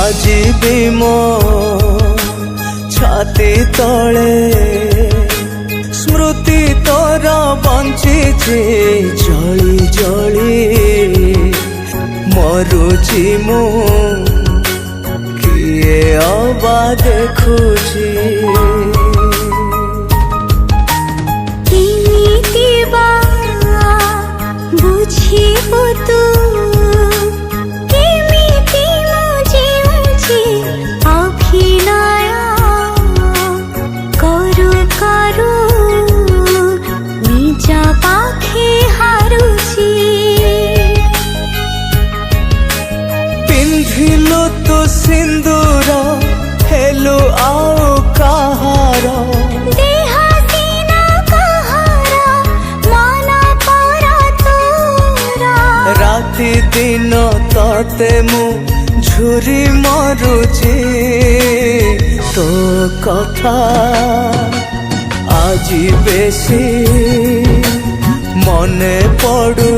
আজি भी मो छाती तले स्मृति तोर बंची जली जली मरुची मु किए अबा देखुची बुझिबु तू केमिति मु जीउछि अभिनय करू करू निज पाखे हारुछि पिंधिलु तू सिंदूर हेलु आओ कहार राति दिन तते मु झुरी मरुची तो कथा आजी बेसी मने पड़ू